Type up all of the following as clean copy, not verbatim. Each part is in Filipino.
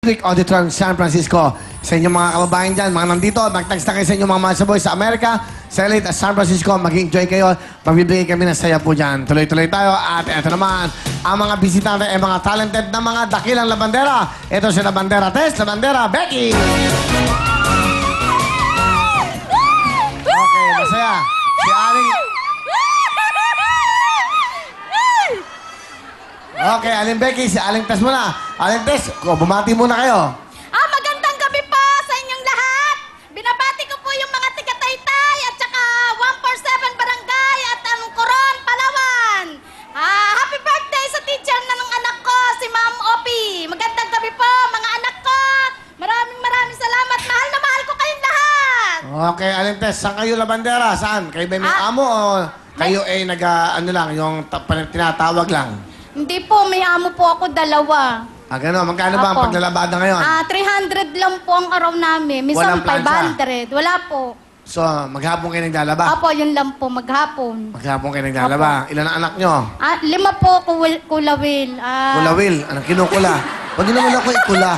Public Auditorium, San Francisco. Sa inyong mga kababayan dyan, mga nandito, mag-text na kayo sa inyong mga masaboy sa Amerika, sa LA at San Francisco. Mag-enjoy kayo. Magbibigay kami ng saya po dyan. Tuloy-tuloy tayo. At ito naman, ang mga bisitante ay mga talented na mga dakilang labandera. Ito si Labandera Tess, Labandera Becky. Okay, masaya. Si Aling... Okay, Aling Becky, si Aling Tess muna. Aling Tess, bumati muna kayo. Magandang gabi po sa inyong lahat. Binabati ko po yung mga tiga-Taytay at saka 147 Barangay at ang Coron, Palawan. Happy birthday sa teacher na ng anak ko, si Ma'am Opi. Magandang gabi po, mga anak ko. Maraming salamat. Mahal na mahal ko kayong lahat. Okay, Aling Tess, saan kayo labandera? Saan? Kayo ba may amo o kayo ay ano lang, yung tinatawag lang? Hindi po, may amo po ako, dalawa. Gano'n. Magkano ba ang Apo. paglalabada ngayon? 300 lang po ang araw namin. Minsan Walang plancha? 500. Wala po. So, maghapon kayo naglalaba? Opo, yun lang po, maghapon. Maghapon kayo naglalaba. Ilan ang anak nyo? 5 po, kulawil. Kulawil. Anong kinukula? Huwag nyo naman ako ikula.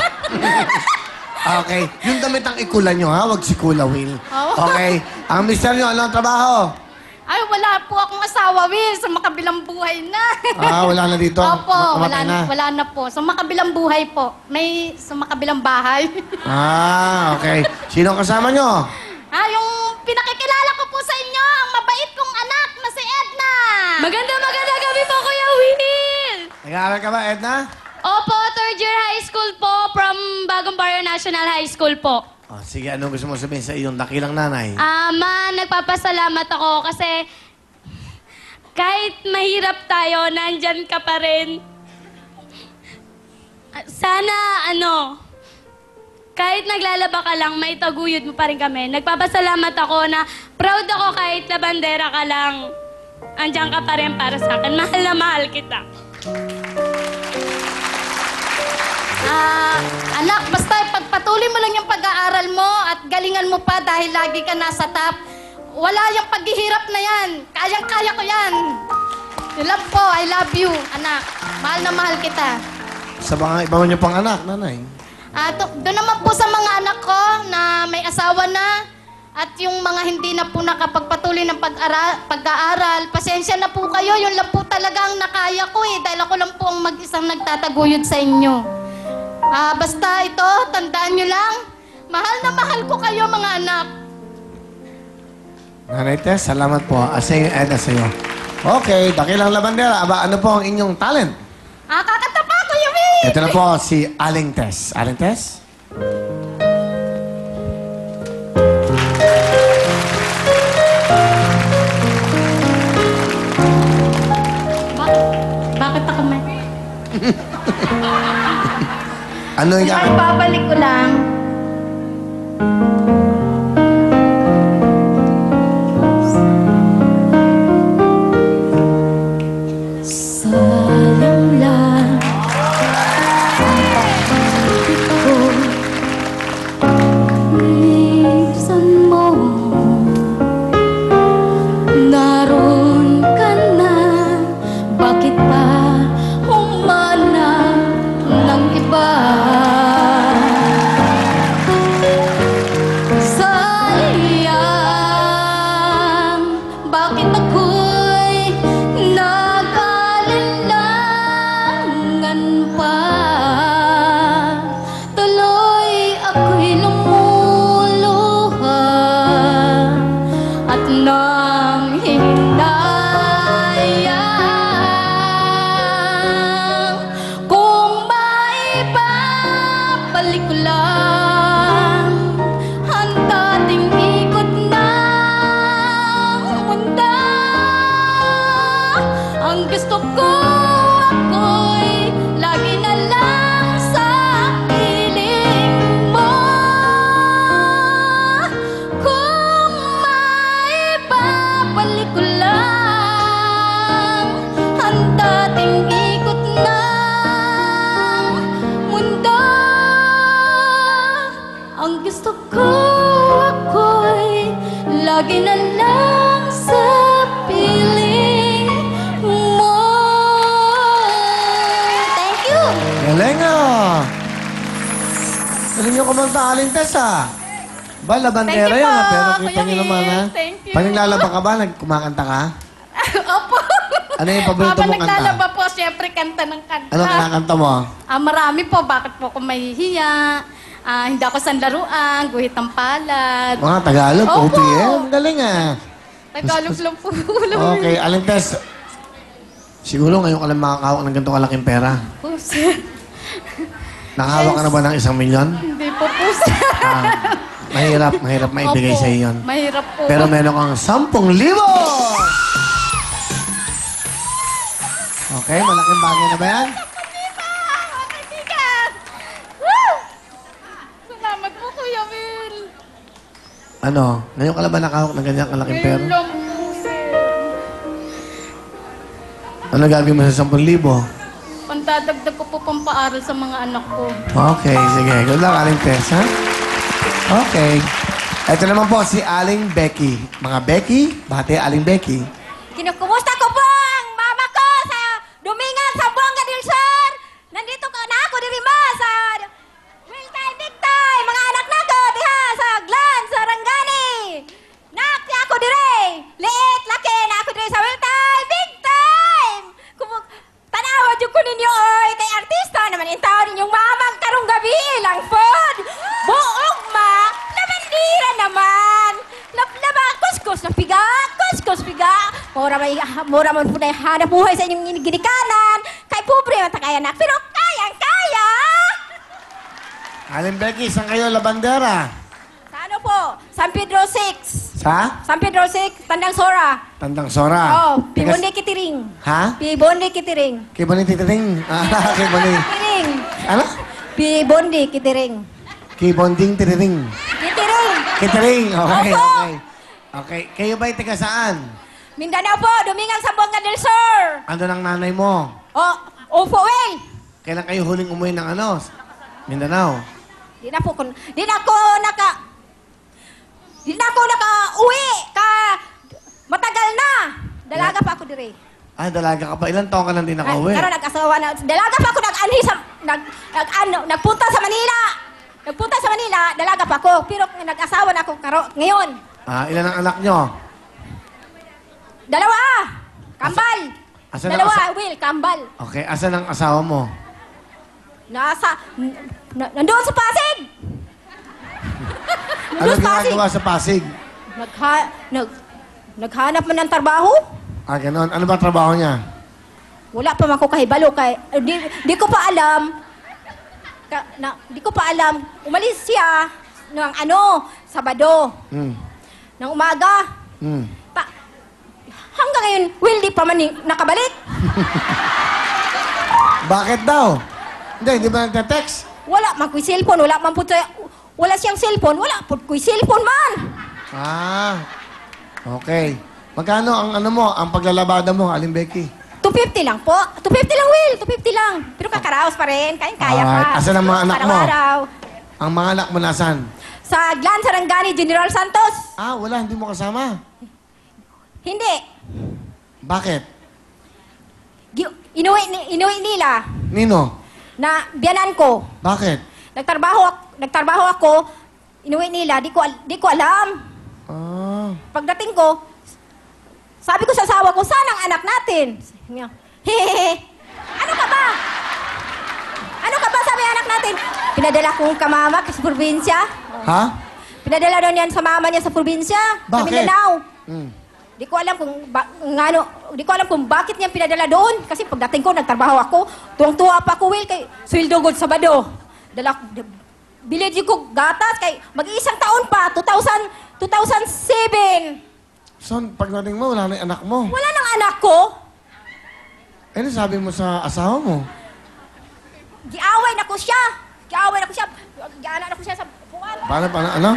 Okay. Yung damit ang ikula nyo, ha? Huwag si kulawil. Oo. Okay. Ang mister nyo, ano ang trabaho? Ay, wala po akong asawa, Will. Sa makabilang buhay na. Wala na dito? Opo, Namatay na? wala na po. Sa makabilang buhay po. May sa makabilang bahay. Okay. Sino ang kasama nyo? Yung pinakikilala ko po sa inyo, ang mabait kong anak na si Edna. Maganda gabi po, Kuya Will! Nag-aaral ka ba, Edna? Opo, third year high school po from Bagong Barrio National High School po. Sige, anong gusto mo sabihin sa iyong dakilang nanay? Nagpapasalamat ako kasi kahit mahirap tayo, nandyan ka pa rin. Sana, kahit naglalaba ka lang, may taguyod mo pa rin kami. Nagpapasalamat ako na proud ako kahit labandera ka lang. Andyan ka pa rin para sa akin. Mahal na mahal kita. Anak, basta pagpatuloy mo lang yung pag-aaral mo at galingan mo pa dahil lagi ka nasa top. Wala yung paghihirap na yan. Kayang-kaya ko yan. Love po, I love you, anak. Mahal na mahal kita. Sa mga iba nyo pang anak, nanay? Doon naman po sa mga anak ko na may asawa na at yung mga hindi na po nakapagpatuloy ng pag-aaral, pasensya na po kayo. Yun lang po talaga ang nakaya ko dahil ako lang po ang mag-isang nagtataguyod sa inyo. Basta ito, tandaan nyo lang, mahal na mahal ko kayo, mga anak. Nanay Tess, salamat po. Asay Edna sa'yo. Okay, dakilang labandera. Ano po ang inyong talent? Kakanta pa, Kuya Will! Ito na po si Aling Tess. Aling Tess? Bakit ako may... Ano yung Ay, babalik ko lang. Sayang lang ko minsan mo naroon ka na, bakit pa humanap ng iba? Sayang, bakit ako'y nag-alinlangan pa? Tuloy ako'y lumuluha at nang hinayang kung maibabalik ko lang ang dating ikot ng mundo. Ang gusto ko ako'y lagi na lang sa piling mo. Kung maibabalik ko lang ang dating ikot ng mundo. Ang gusto ko ako'y lagi na lang sa piling mo. Thank you! Galing ah! Galing nyo kumanta, Aling Tess, ha? Ba, labandera Thank you yan, ha? po, Pero kita Kuya nyo naman, Will. ha? Thank you. Pag naglalaba ka ba, kumakanta ka? Opo. Ano yung paborito Habang mong kanta? naglalaba po, syempre kanta ng kanta. Ano kinakanta mo? Marami po. Bakit po ako mahihiya? Hindi ako sanlaruan, guhit ng palad. Mga Tagalog, Opo. OPM. Galing, ah. Tagalog lang po. Okay, Aling Tess. Siguro ngayon ka lang makakahawak ng ganito kalaking pera. Po, sir. Nakahawak ka na ba ng 1 milyon? Hindi po po, sir. Mahirap maibigay Opo, sa iyo yun. Mahirap po. Pero meron kang 10,000! Okay, malaking bagay na ba yan? Kaibigan! Woo! Salamat po, Kuya Will. Ano? Ngayon ka lang ba nakahawak ng ganyan kalaking pera? Ngayon lang po, sir. Ano gagawin mo sa 10,000? Pandadagdag ko po pampaaral sa mga anak ko. Okay, sige. Good luck, Aling Tess, ha? Okay. Ito naman po si Aling Becky. Mga Becky, bate Aling Becky. Kinukumusta ko po ang mama ko sa Dumingan sa Buanga del Sur. Nandito ka na ako diri ma sa Will Time Big Time. Mga anak na ko diha sa Glan, sa Rangani. Nakti ako diri. Liit, laki na ako diri sa Will Time Big Time. Tanawa jud ko ninyo oy kay artista naman intaw ninyong mamang karong gabi lang pod. Buog ma, labandira naman. Lablaba, kuskus na piga, kuskus piga. Mura man po na hanap buhay sa inyong ginikanan. Kay pobre man ta kaya na, pero kaya. Aling Becky, saan kayo labandera? Sa ano po? San Pedro 6. Sa? San Pedro 6, Tandang Sora. Tandang Sora. Oh, Tigas- Pibonde Kitiring. Ha? Pibonde Kitiring. Kay Bonnie Titiring. Kay Bonnie. Kitiring. Ano? Pibonde Kitiring. Kay Bonding Titiring. Kitiring. Titiring. Okay, Opo. okay. Okay. Kayo ba'y taga saan? Mindanao po, Dumingan sa Buanga del Sur. Ando ng nanay mo? Oh, Opo, well. Kailan kayo huling umuwi ng ano? Mindanao. Di na ako naka-uwi matagal na. Dalaga pa ako dire. Ah, dalaga ka pa. Ilan taon ka lang din nakauwi? Karon nag-asawa na. Dalaga pa ako nagpunta sa Manila. Nagpunta sa Manila, dalaga pa ako. Pero nag-asawa na ako ngayon. Ah, ilan ang anak nyo? Dalawa. Kambal. Asan ang Dalawa, Will, kambal. Okay, asan ang asawa mo? Nandoon sa Pasig. Ano Nandoon sa Pasig. ginagawa sa Pasig? Naghanap man ng trabaho. Ah, ganon. Ano ba trabaho niya? Wala pa man ko kahibalo kay di ko pa alam. Di ko pa alam. Umalis siya ng Sabado Hmm. ng umaga. Hmm. Hanggang ngayon, Will, di pa man nakabalik. Bakit daw? Hindi ba nagte-text? Wala man ko'y cellphone, wala siyang cellphone, wala po ko'y cellphone man. Ah, okay. Magkano ang ang paglalabada mo, Aling Becky? 250 lang po. 250 lang, Will. 250 lang. Pero kakaraos pa rin. Kaya Alright. pa. Asan ang mga anak mo? Araw-araw. Ang mga anak mo nasan? Sa Glan, Sarangani, General Santos. Ah, wala. Hindi mo kasama. Hindi. Bakit? Inuwi nila Nino? na biyanan ko. Bakit? Nagtrabaho ako. Inuwi nila. Di ko alam. Ah, Pagdating ko, sabi ko sa asawa ko, saan ang anak natin? Sabi niya, hehehe. Ano ka ba? Ano ka ba, sabi anak natin? Pinadala kong kamama sa probinsya. ha? Pinadala daw niyan sa mama niya sa probinsya. Sa Bakit? Mindanao. Hmm. Di ko alam kung bakit niya pinadala doon. Kasi pagdating ko, nagtrabaho ako. Tuwang-tuwa pa ako, Will, kay sweldo god Sabado. Bilid ko gatas kay mag-iisang taon pa, 2007. So, pagdating mo, wala na yung anak mo. Wala nang anak ko. Eh, ano sabi mo sa asawa mo? Giaway na ko siya. Giana na ko siya sa puan. Paano, ano?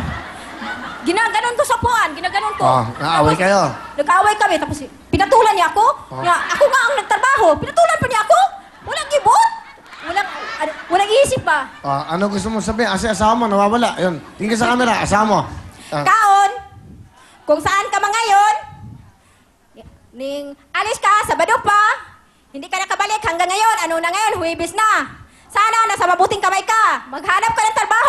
Ginaganon ko sa puan. Ginaganon ko. Oh, naaway Tapos, kayo. Nag-away kami. Tapos pinatulan niya ako. Oh. Ako nga ang nagtrabaho. Pinatulan pa niya ako. Walang gibot. Walang isip pa. Ah, ano gusto mo sabihin? Kasi asawa mo, nawawala. Ayun, tingin ka sa camera, asawa mo. Ah, Kaon, kung saan ka man ngayon, alis ka, Sabado pa, hindi ka nakabalik hanggang ngayon. Ano na ngayon? Huwebes na. Sana nasa mabuting kamay ka. Maghanap ka ng trabaho.